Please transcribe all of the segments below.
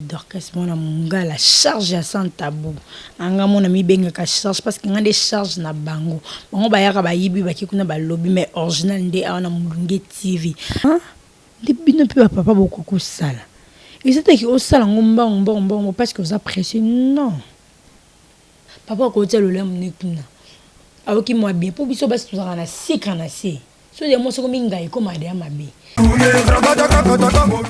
Dorcas mona munga la charge ya sans tabou anga mona mi benga ka charge parce que ngande charge na bango bango bayaka bayibi bakikuna balobi mais original nde awana mulunge TV hein de bino pe papa beaucoup ko sala et c'était que au sala ngomba ngomba parce que vous appréciez non papa ko telo le mnikuna aoki moi bien pour biso basi tuzaka na sika na se so de mo so ko minga e ko made amabe.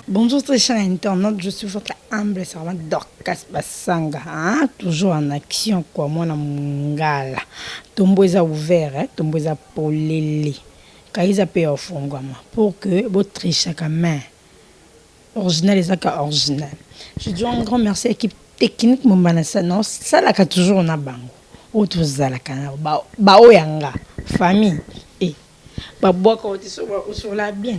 Bonjour très chers internautes, je suis votre humble servante Dorcas Basanga, hein? Toujours en action quoi, moi na mungala. Tombo est ouvert, hein? Tombo est polélé. Kaiza paye au fond pour que votre chaque main original et original. Je dis un grand merci à l'équipe technique Mombanasa, non, ça là toujours na bango. Autre zala kana ba oyanga famille et baboaka oti sur la bien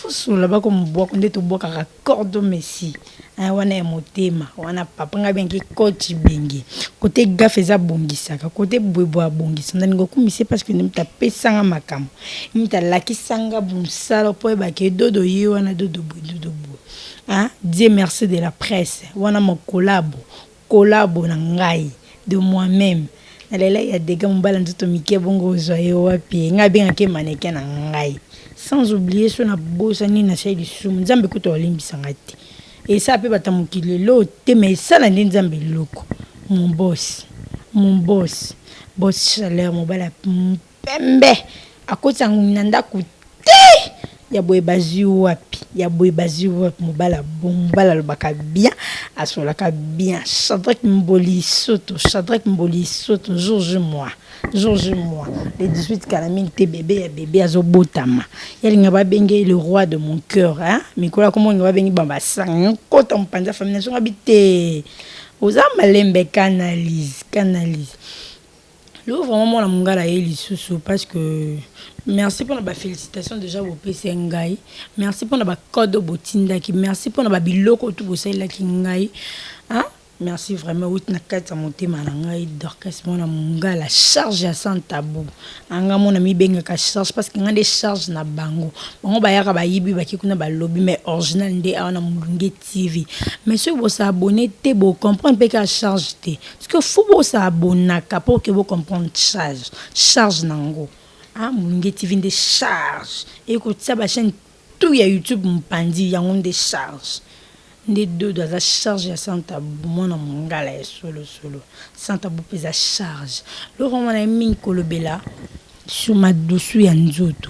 sur la ba comme boaka ndeto boaka raccordo messi wana ya motema wana papa nga bien ki coach bengi côté gafe za bongisaka côté bwebo abongisa ndani kumisi parce que nimta pesanga makamo nimta lakisanga bumsala po ba ke dodo yi wana dodo bu hein Dieu merci de la presse wana mo collabo na ngai de moi-même. Il y a des gens qui ont des mannequin sans oublier son bossa ni na chez sous nzambe ko to limbi sangati et ça peut battre mon kilelo te mais ça la nzambe loko mon boss chaleur mon bala pembe akota nanda kuti ya boy bazi wapi mobala bombala lobaka bien asolaka bien Shadrach Mboli Soto Georges moi les 18 calamine te bébé azobotama yalinga ba bengi le roi de mon cœur hein mikola comment nga ba bengi bamba sang kota mpanza famille nation habité oza malembe canalise le vraiment la mungala eli susu parce que merci pour la félicitation déjà au PC ngai merci pour la code botinda ki merci pour la biloko tout bosela ki ngai hein merci vraiment out na kata motema na ngai Dorcas mona mungala charge ya sans tabou anga mona mi benga ka charge parce que ngande charge na bango bayaka bayibi bakikuna balobi mais original nde awana mulunge TV mais ceux vous s'abonner te bo comprendre pe ka charge te parce que faut vous s'abonner pour que vous comprendre charge nango ah mulunge TV de charge et que ça ba chaîne tout ya YouTube mpandi yango de charge les deux dans la charge ya santa mon mongala solo santa bupeza charge le roman a mis kolobela sur ma dessous ya nzoto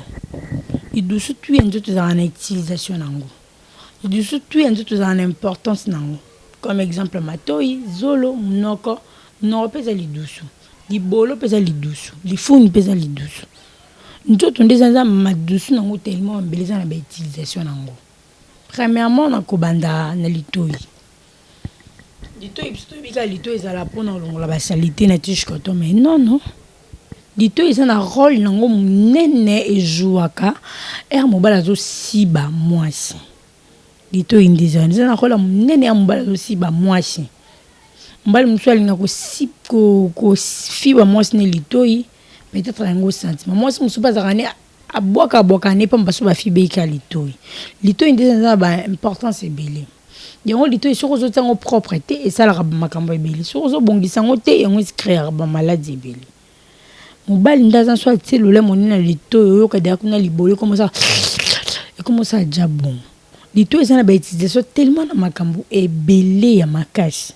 il dessous tu ya nzoto dans la utilisation nango il dessous tu ya nzoto dans l'importance nango comme exemple matoi zolo mnoko no peza li dessous li bolo peza li dessous li funi peza li dessous nzoto ndeza ma dessous nango tellement embeleza na ba utilisation nango. Premièrement, on a kobanda na litoi. Litoi est à la peau dans la basalité na tishkoto mais non. Litoi est un rôle nango nene et jouaka. Mobala zo siba mwasi. Litoi indizan. C'est un rôle nene et mobala zo siba mwasi. Mbali mswali nga ko fiba mwasi ne litoi. Peut-être un gros sentiment. Mwasi msuba zakane aboka ne pas baso ba fibe litoi ndeza ba importance ebele yango litoi soko zo tango propreté et ça la makambo ebele soko zo bongisa ngo te yango créer ba maladie ebele mobali ndaza so tselo le monina litoi yo ka dia kuna libolo comme ça et comment ça déjà bon litoi ça na ba utilisation tellement na makambo ebele ya makasi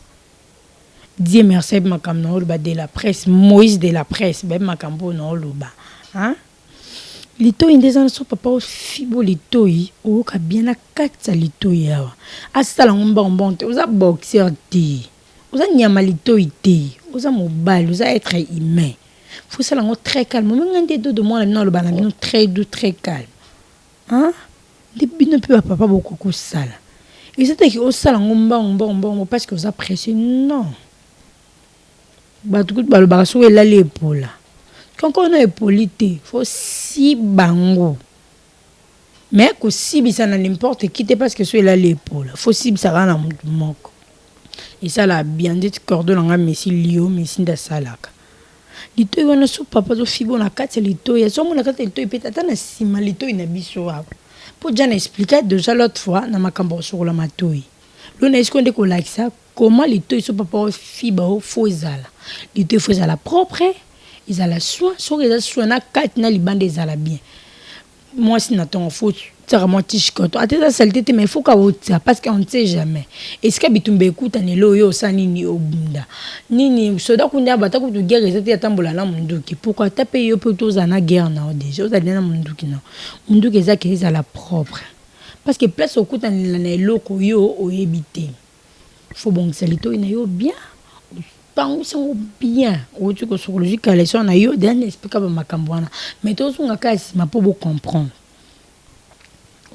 Dieu merci makambo ba de la presse Moïse de la presse ba makambo no loba hein litoi ndeza so papa o fibo litoi o ka bien na katsa litoi yawa asala ngomba mbonte oza boxer te oza nyama litoi te oza mobile oza être humain faut ça lango très calme même ngande do de moi na lo bana bino très doux très calme hein de bino pe papa beaucoup ko sala et c'était que o sala ngomba parce que vous appréciez non ba tout ba lo ba so ela l'épaule. Quand on est polité, faut si bango. Mais que si ça n'importe qui parce que c'est là l'épaule. Faut si ça rend à mon et ça la bien dit cordon en messi lio messi da salaka. Lito wana so papa zo fibo na kati lito ya so mona kati lito peut-être na sima lito ina biso hapo. Pour déjà expliquer déjà l'autre fois na makambo sur la matoi. L'on est-ce qu'on dit qu'on like ça? Comment les deux sont pas fibre faut ezala. Les deux faut ezala propre, ils ont la soin, soit ils ont soin na quatre na libande ils ont bien. Moi si n'attends faut ça vraiment tiche quand à tes saleté mais il faut qu'on tire parce qu'on ne sait jamais. Est-ce que bitumbe écoute anelo yo sa nini obunda. Nini soda kunda bata ko guerre ezati atambola na munduki. Pourquoi taper yo plutôt na guerre na déjà aux na munduki na. Munduki ezaki ils ont la propre. Parce que place au coup dans les locaux yo au éviter. Faut bon que ça lito ina yo bien. Pas bien. Ou tu que psychologique à leçon na yo d'un explicable makambwana. Mais tous on a kasi ma pour comprendre.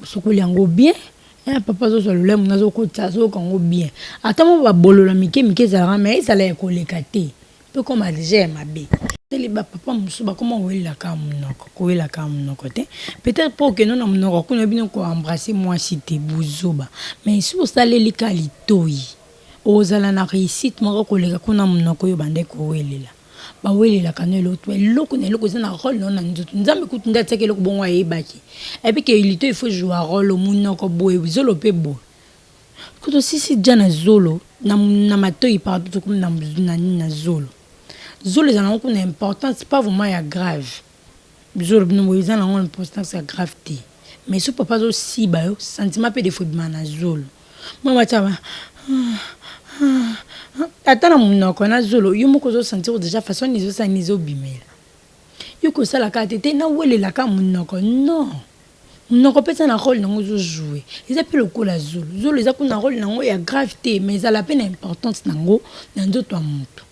Sokoli yango bien et papa zo solole muna zo kota zo kango bien ata mo ba bolola mike za mais ça la koleka te peu comme alger mabe teli ba papa musu ba comment wela ka munoko ko wela ka munoko te peut-être pour que nous na munoko ko bino ko embrasser moi cité buzoba mais si vous allez les qualités ozala na réussite moko koleka ko na munoko yo bande ko welela ba welela kanelo to eloko na eloko na rôle non na nzoto nzambe kutu ndate ke eloko bonwa yebaki et puis que il faut jouer rôle au munoko boye zolo pe bo kuto sisi jana zolo na matoi partout comme na zolo zolo za na ko na importance pas vraiment ya grave zolo bino boye za na ko importance ya grave te mais ce papa aussi ba yo sentiment pe de football na zolo mama taba atana munoko na zolo yo moko zo sentir déjà façon nizo sa nizo bimela yo ko sala ka tete na welela ka munoko non munoko pesa na rôle nango zo jouer ils appellent le ko la zolo zolo za ko na rôle nango ya gravité mais ça la peine importance nango na ndoto amuto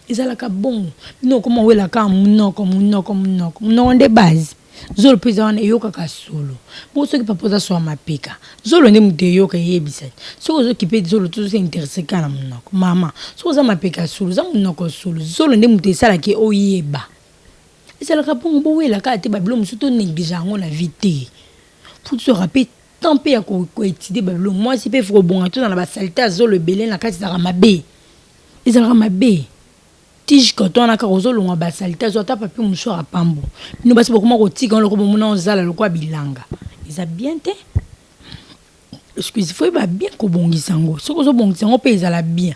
ezala ka bon no comment wela ka munoko de base zolo pesa wana yoka ka solo bo soki papa so mapeka zolo ne mude yoka yebisa soko zo kipe zolo tout s'intéresser kana munoko mama soko za mapeka solo za munoko solo zolo ne mude sala ke oyeba ezala ka bon bo wela ka te babilo musuto négliger ngo na vite pour se rappeler tant pis à ko étudier babilo moi si pe faut bon tout dans la basalita zolo belé na kati za mabe ezala mabe tige quand on a carozo longa basalita zo ta papi muso a pambo nous basi beaucoup ko tige on le ko mona ozala le ko bilanga ils a bien te excuse faut ba bien ko bongisa ngo soko zo bongisa ngo pe ezala bien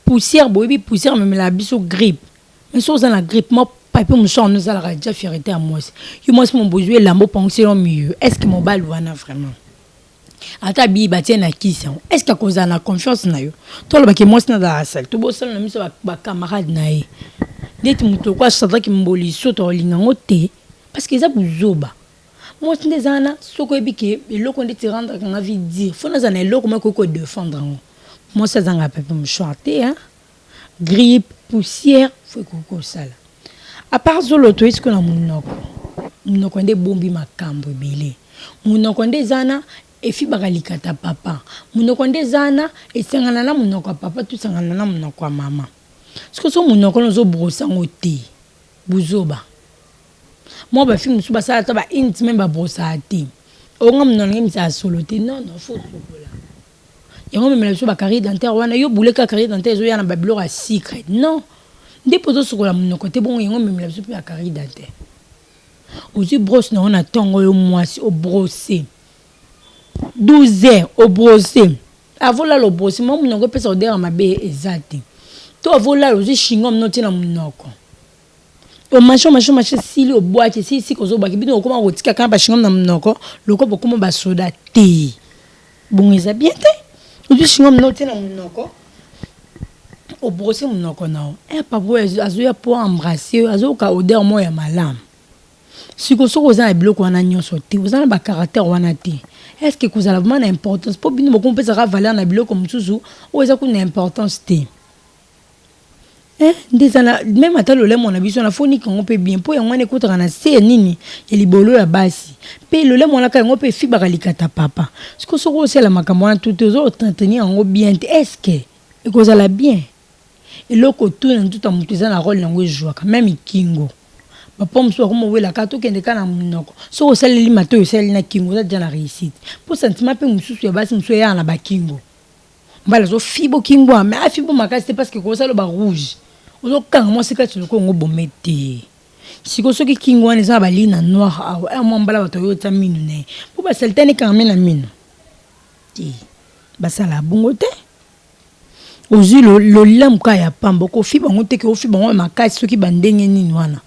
poussière boyebi poussière même la biso grippe mais so za la grippe moi papi muso on nous a la déjà fierté à moi yo moi mon besoin lambo penser au mieux est-ce que mon bal wana vraiment ata bi batie na kisa est-ce que cause na confiance na yo to lo ba ke moi na da sal to bo sal na miso ba camarade na ye ndeti muto kwa sadra ki mboli so to linga ngote parce que za buzoba moi ndé zana soko ebike eloko ndeti rendre ka vie dire faut na zana eloko ma ko défendre ngo moi ça zanga pepe me chanter hein grippe poussière faut ko sala à part zolo to est-ce que na munoko ndé bombi makambo belé munoko ndé zana efi bakalikata papa munoko ndezana esengana na munoko papa tout sengana na munoko mama siko so munoko no zo brosa ngote buzoba mo ba fi musuba sala to ba intime ba brosa ati onga munoko ngimisa solote non faut sokola yango memela so ba carré dentaire wana yo buleka carré dentaire zo yana ba biloko a secret non ndipo zo sokola munoko te bon yango memela so ba carré dentaire ozi brosse na ona tongo yo mwasi o brosser 12 heures au brosser avant là le brosser moi mon oncle pesa odera mabe exact to avant là le chingom noti na munoko o machin sili o boîte si ko zo baki bino koma rotika kan ba chingom na munoko loko bokoma ba soda te bon ils a bien te o chingom noti na munoko o brosser munoko na pas pour azoya pour embrasser azoka odeur mo ya malamu siko soko za biloko wana nyonso te ozana ba caractère wana te est-ce que vous avez vraiment d'importance pour bino ko pesa ka valeur na biloko mususu o eza ko na importance te ndezana même ata le lemo na biso na foni ko pe bien po yango ne kotaka na se nini ya libolo ya basi pe le lemo na ka yango pe fi bakalikata papa siko soko osela makambo wana tout ozo tenir yango bien te est-ce que ekozala bien eloko tout na tout amutu eza na rôle yango jouer quand même kingo papa mso ko mo wela ka to kende kana munoko so osaleli mato osali na kingo za déjà na réussite pour sentiment pe mususu ya basi mso ya na ba kingo mbala zo fibo kingo mais a fibo makasi parce que ko sala ba rouge ozo kanga mo sika tu ko ngo bomete siko soki kingo wana za ba lina noir a mo mbala bato yo ta minu ne pour ba saltane quand même na minu ti basala bongo te Ozu lo lamu ka ya pamba ko fi bango te ke ofi bango makasi soki bandenge nini wana.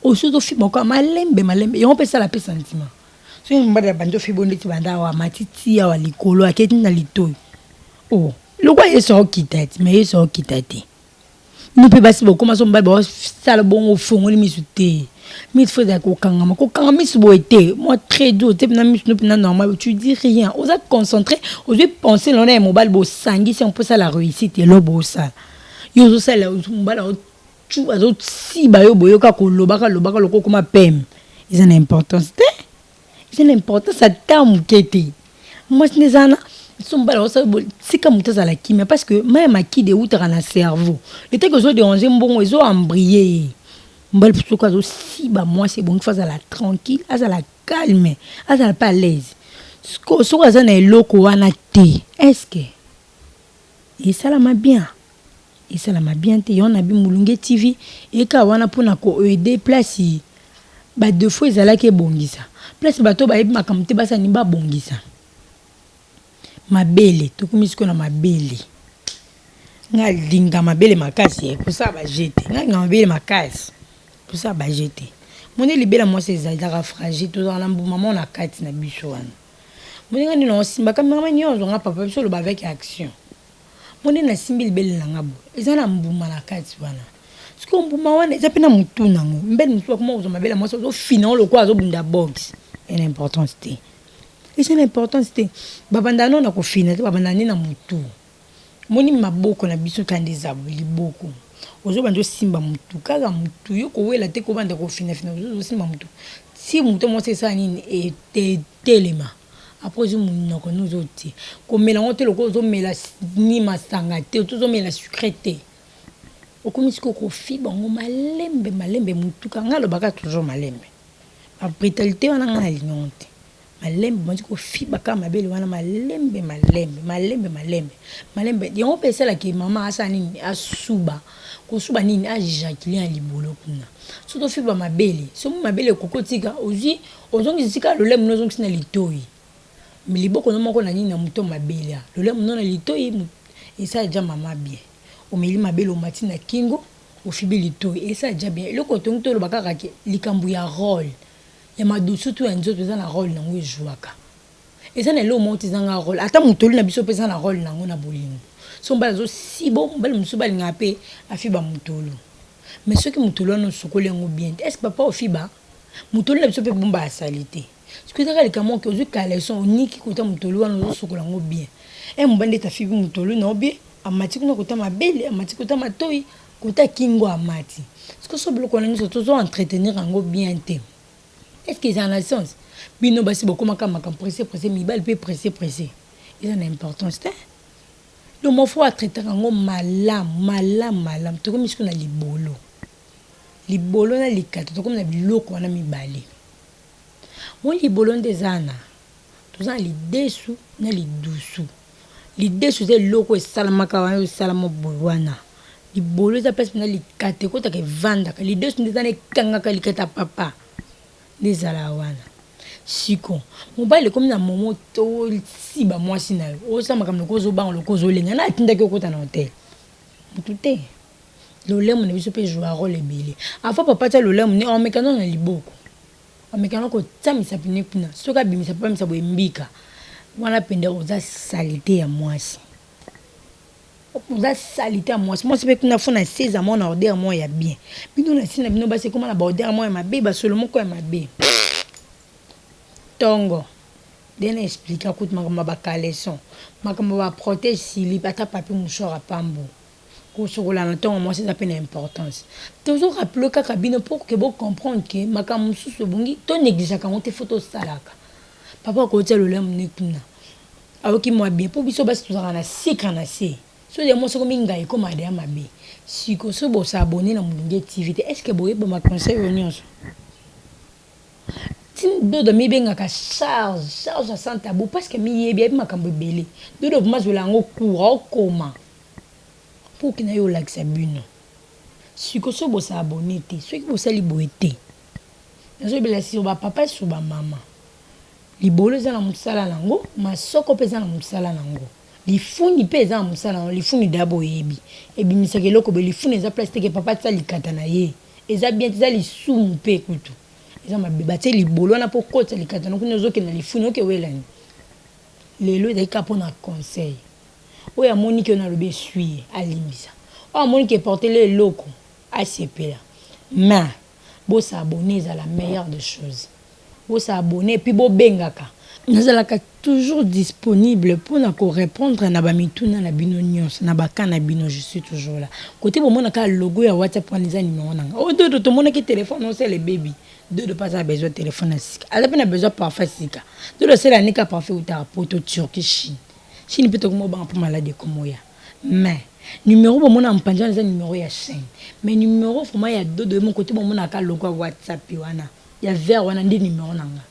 Ozu to fi bango malembe yo pesa la pe sentiment. So mbada bando fi bonde ti banda wa matiti ya wa likolo aketi na litoyi. Oh, le quoi est so kitati mais so kitati. Nous peut basi beaucoup maso mbada ba sala bongo fongo ni misute. Mi faut da ko kanga misu boete. Moi très doux, te na misu no normal, tu dis rien. Osa te concentrer, osa penser l'on est mobile bo sangi si on peut ça la réussite et lo bo ça. Yo zo ça la mbala tu azo si ba yo boyo ka ko lobaka loko kuma pem. Ils ont importance. Ils ont importance à tamu kete. Moi ce n'est sombala osa sika mutaza la kimia parce que même aki de outra na cerveau. Le temps que zo déranger mbongo ezo embriller. Mbal plutôt que si bah moi c'est bon face à la tranquille, à la calme, à la pas à l'aise. Ce que ce que ça n'est loco wana te. Est-ce que et ça la m'a bien. Et ça la m'a bien te on a bi mulunge TV et ka wana pour na ko aider place ba deux fois ezala ke bongisa. Place bato ba yebi makamte ba sa ni ba bongisa. Mabele to kumisiko na mabele. Nga linga mabele makasi pour ça ba jeter. Nga mabele makasi. Pour ça ba jeter. Mon libéla moi c'est zazara fragile tout dans la maman na kati na biso wana. Mon ngani no simba kama mama nyonzo nga papa biso lo ba avec action. Mon na simbi libele na ngabo. Ezana mbuma na kati wana. Siko mbuma wana ezapena mutu nango. Mbele mutu akoma uzo mabela moi so finan lo kwa zo bunda box. Et l'importance c'était. Et c'est l'importance c'était. Babandano na ko fina te babandani na mutu. Moni maboko na biso kandeza liboko. Ozo banjo simba mutu kaka mutu yo ko wela te ko banda ko fina ozo simba mutu. Si mutu mo c'est ça ni et telema. Après je mun ko nous oti. Ko mela ngote loko ozo mela ni masanga te ozo mela sucrete. Okomisiko ko fi bango malembe mutu kanga lo baka toujours malembe. La brutalité wana ngana linyonte. Malembe banzi ko fi baka mabele wana malembe. Yon pesa la ki mama asa nini asuba. Ko suba nini ajakili en libolo kuna. Soto fi ba mabele. So mabele kokotika ozi ozongi zika lo lem no zongi na litoyi. Mi liboko no moko na nini na muto mabele. Lo lem no na litoyi esa ja mama bien. Omeli mabele o matina kingo o fibi litoyi esa ja bien. Le kotongi to lo bakaka ke likambu ya rôle. Ya madusu tu enzo pesa na rôle na ngwe jouaka. Eza na lo monti zanga rôle. Ata mutoli na biso pesa na rôle na ngona bolingo. So mbala zo si bon mbala musuba linga pe afiba mutolo. Mais ceux qui mutolo no sokole ngo bien. Est-ce que papa ofiba mutolo na biso pe bomba ya salite. Ce que ça les kamo que ozu kaleson niki kota mutolo no sokola ngo bien. E mbande ta fibi mutolo no bien. Amati kuna kota mabele, amati kota matoyi, kota kingo amati. Ce que so bloko na nso tozo entretenir ngo bien te. Est-ce qu'ils ont la sens? Bino basi beaucoup makama pressé mi bal pe pressé. Ils ont l'importance te. Le mot faut traiter ngo malam to comme ce qu'on a libolo. Libolo na likata to comme na biloko wana mi balé. Mon libolo ndezana. Toza li desu na li dusu. Li desu c'est loko e salamaka wana e salamo bowana. Libolo za pesa na likate ko ta ke vanda ka li desu ndezana kanga ka likata papa. Des alawana siko mobile comme na momo to si ba moi sina o sa makam ko zo bang lo ko zo lenga na tinda ke ko ta na hotel mutute lo lemo ne biso pe jouer rôle ebele afa papa ta lo lemo ne o mekano na liboko o mekano ko tsamisa pine kuna soka bimisa pa misa bo mbika wana pende oza salité ya mwasi oza salité ya mwasi moi c'est kuna fona 16 ans mon order moi ya bien bino na sina bino ba c'est comment na ba order moi ya mabe ba solo moko ya mabe tongo dena expliquer kout makamba ba caleçon makamba ba protège slip ata papier mouchoir a pambo ko sokola na tongo moi c'est appel importance toujours rappeler kaka bino pour que vous comprendre que makamba mususu bongi to négliger quand on te photo salaka papa ko telo le mnikuna awoki moi bien pour biso basi tozaka na secret na se so de moi soko minga iko made ya mabe siko so bo s'abonner na mulunge TV est-ce que boye ba ma conseil nyonso tin do mi benga ka charge à santa bo parce que mi yebi makambo belé do ma zo lango courant comment pour que na yo laksa buno siko so bo s'abonner te so ki bo sali boete nazo bela si ba papa so ba mama libolo za na musala nango masoko pesa na musala nango lifuni mpe eza na mosala lifuni dabo oyebi ebimisaka eloko boye lifuni eza place teke papa tia likata na ye eza bien eza lisumu mpe kutu eza mabe batie libolo wana mpo kotisa likata na kuna ozokende na lifuni okewelani lelo ezali kaka mpona conseil oyo amoni ke nalobi esui alimbisa oyo amoni ke portele eloko asepela mais bosabone eza la meilleure des choses bosabone epuis bobengaka nazalaka toujours disponible mpona korépondre na bamituna na bino nyonso na baka na bino je suis toujours là côté bomonaka logo ya whatsapp wana eza nimero nanga o dodo tomonaki telefone osele baby dodo pas a besoin de téléphone na sika aza mpe na besoin parfait sika dodo osela anika parfait utaka poto turki chine mpe tokoma obanga mpo malade ekomoya mais numéro bomona mpanza eza numéro ya chaîne mais numéro vraiment ya dodo mon côté bomonaka logo ya whatsapp wana ya vert wana nde numéro nanga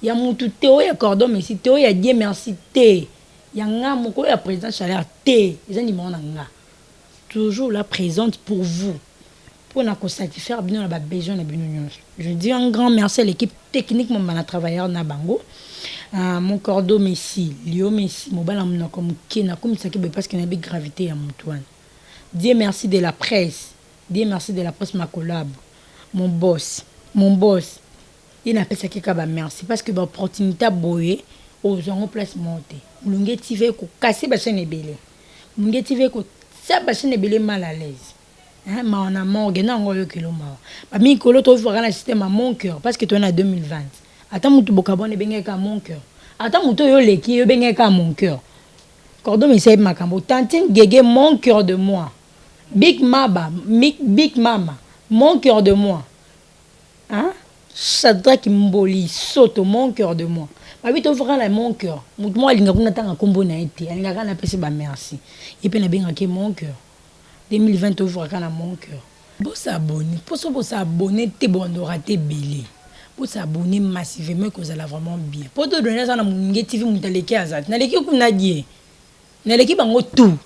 ya mutu te oya cordon merci te oya Dieu merci te ya nga moko ya président Chaleur te eza numéro nanga toujours là présente pour vous pour na ko satisfaire bino na ba besoin na bino nyonso je dis un grand merci à l'équipe technique mon bana travailleur na bango mon cordon merci Lio merci mobala mona comme kena comme ça parce que na bi gravité ya Antoine Dieu merci de la presse Dieu merci de la presse ma collab mon boss il n'a pas ça qui est merci parce que l'opportunité boye aux gens place monter mulunge TV ko casser ba chaîne ebele mulunge TV ko ça ba chaîne ebele mal à l'aise hein ma on a morgue na ngoyo kilo ma ba mi kolo to voir na système à mon cœur parce que tu es en 2020 attends mutu bokabone bengeka mon cœur attends mutu yo leki yo bengeka mon cœur cordon mais c'est makambo tantine gege mon cœur de moi big mama mon cœur de moi hein Shadrach Mboli soto mon cœur de moi babi to fera la mon cœur moi alinga kuna tanga kombo na été alinga kana pese ba merci et puis na benga ke mon cœur 2020 to fera kana mon cœur bo s'abonner pour s'abonner te bon rater belé pour s'abonner massivement que ça la vraiment bien pour te donner ça na munge TV mutaleki azat na leki kuna die na leki bango tout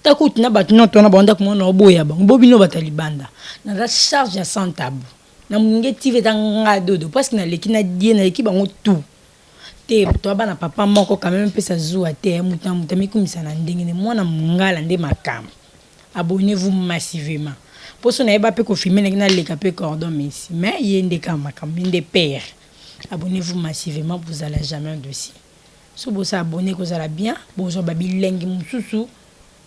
takuti na batu no tona bonda ko na oboya bango bobino batalibanda na la charge ya sans tabou na munge TV tanga dodo parce que na leki na die na leki bango tout te to bana papa moko quand même pesa zuwa te muta mikumisa na ndenge ne mwana mungala nde makam abonnez-vous massivement pour ça na eba pe ko filmer na leka pe cordon merci mais yende kama makam nde père abonnez-vous massivement vous allez jamais dossier so bo sa abonner ko ça bien bozo babilengi mususu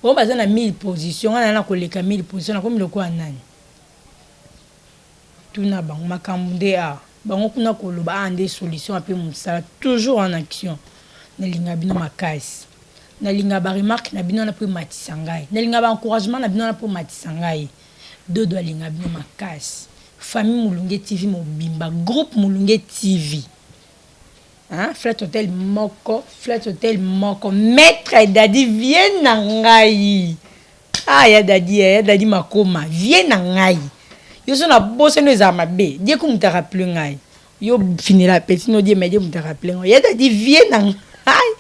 bo baza na 1000 positions ana na ko leka 1000 positions comme le quoi nani tuna bango makambu a bango kuna koloba ande solution apé musala toujours en action na linga bino makasi na linga ba remarque na bino na po matisangai na linga ba encouragement na bino na po matisangai dodo linga bino makasi famille Mulunge TV mobimba groupe Mulunge TV hein flat hotel moko maître Dadi viens na ngai ya dadi makoma viens na ngai yo so na bosse no za mabe die ko muta rappeler ngai yo finira petit no die mais die muta rappeler ngai ya dadi viens na ngai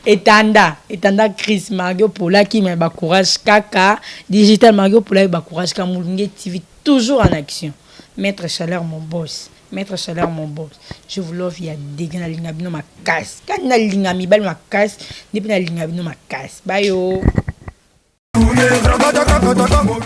etanda Chris Margo Pola qui me ba courage kaka digital Margo Pola ba courage ka Mulunge TV toujours en action maître Chaleur mon boss je vous love ya dégana linga bino makas kana linga mibali makas depuis na linga bino makas bye yo